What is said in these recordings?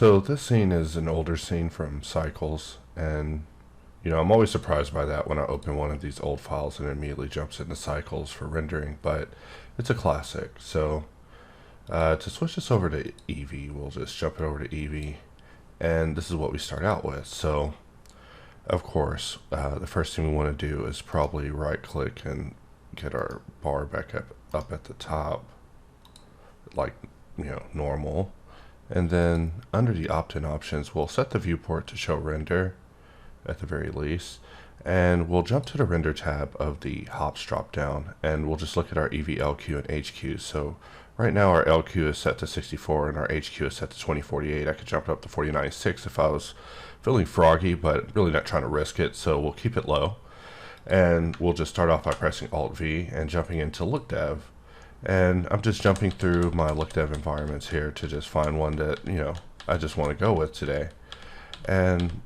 So this scene is an older scene from Cycles, and I'm always surprised by that when I open one of these old files and it immediately jumps into Cycles for rendering, but it's a classic. So to switch this over to Eevee, we'll just jump it over to Eevee, and this is what we start out with. So of course, the first thing we want to do is probably right click and get our bar back up at the top, like normal. And then under the opt-in options, we'll set the viewport to show render at the very least. And we'll jump to the render tab of the hops drop down, and we'll just look at our Eevee LQ and HQ. So right now our LQ is set to 64 and our HQ is set to 2048. I could jump it up to 49.6 if I was feeling froggy, but really not trying to risk it. So we'll keep it low. And we'll just start off by pressing Alt V and jumping into Look Dev. And I'm just jumping through my Look Dev environments here to just find one that, I just want to go with today. And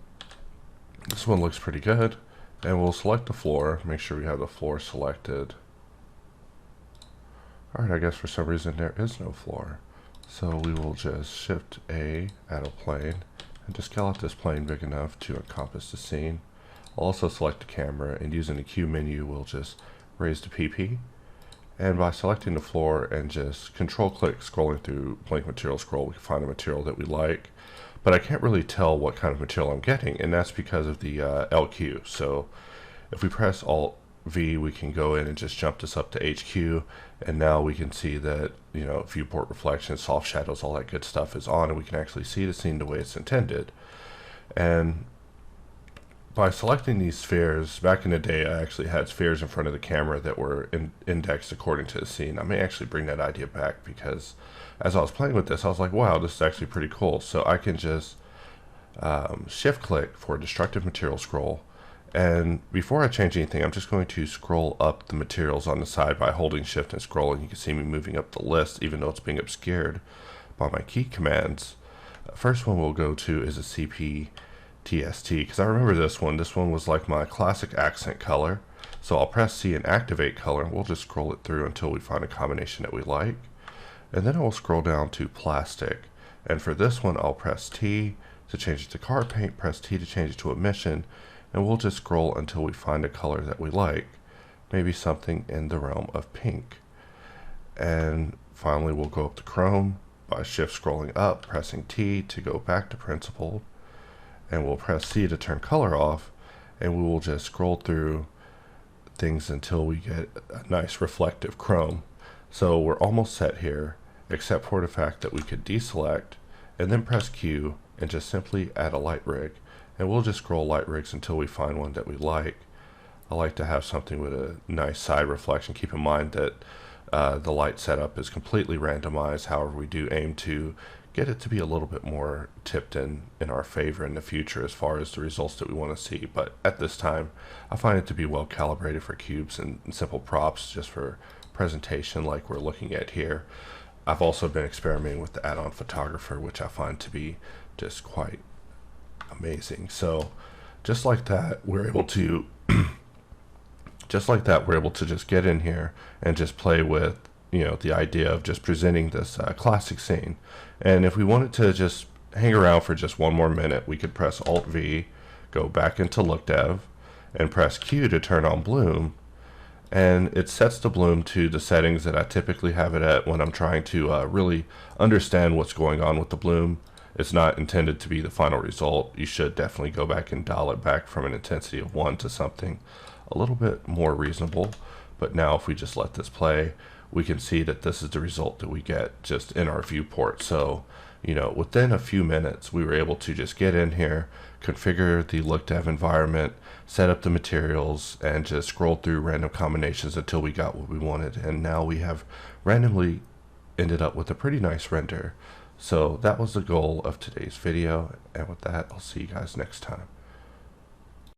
this one looks pretty good. And we'll select the floor, make sure we have the floor selected. Alright, I guess for some reason there is no floor. So we will just Shift A, add a plane, and just scale out this plane big enough to encompass the scene. I'll also select the camera, and using the Q menu, we'll just raise the PP. And by selecting the floor and just control click scrolling through blank material scroll, we can find a material that we like. But I can't really tell what kind of material I'm getting, and that's because of the LQ. So if we press Alt V, we can go in and just jump this up to HQ, and now we can see that viewport reflection, soft shadows, all that good stuff is on, and we can actually see the scene the way it's intended. And by selecting these spheres, back in the day I actually had spheres in front of the camera that were indexed according to the scene. I may actually bring that idea back, because as I was playing with this, I was like, wow, this is actually pretty cool. So I can just shift click for destructive material scroll, and before I change anything, I'm just going to scroll up the materials on the side by holding shift and scrolling. You can see me moving up the list even though it's being obscured by my key commands. First one we'll go to is a CP TST, because I remember this one. This one was like my classic accent color. So I'll press C and activate color, and we'll just scroll it through until we find a combination that we like. And then I will scroll down to plastic. And for this one, I'll press T to change it to car paint, press T to change it to emission, and we'll just scroll until we find a color that we like. Maybe something in the realm of pink. And finally, we'll go up to chrome by shift scrolling up, pressing T to go back to principled. And we'll press C to turn color off, and we will just scroll through things until we get a nice reflective chrome. So we're almost set here, except for the fact that we could deselect and then press Q and just simply add a light rig, and we'll just scroll light rigs until we find one that we like. I like to have something with a nice side reflection. Keep in mind that the light setup is completely randomized. However, we do aim to get it to be a little bit more tipped in our favor in the future as far as the results that we want to see. But at this time, I find it to be well calibrated for cubes and simple props just for presentation like we're looking at here. I've also been experimenting with the add-on photographer, which I find to be just quite amazing. So just like that, we're able to just get in here and just play with the idea of just presenting this classic scene. And if we wanted to just hang around for just one more minute, we could press Alt V, go back into Look Dev, and press Q to turn on bloom. And it sets the bloom to the settings that I typically have it at when I'm trying to really understand what's going on with the bloom. It's not intended to be the final result. You should definitely go back and dial it back from an intensity of 1 to something a little bit more reasonable. But now if we just let this play, we can see that this is the result that we get just in our viewport. So, within a few minutes, we were able to just get in here, configure the Look Dev environment, set up the materials, and just scroll through random combinations until we got what we wanted. And now we have randomly ended up with a pretty nice render. So that was the goal of today's video. And with that, I'll see you guys next time.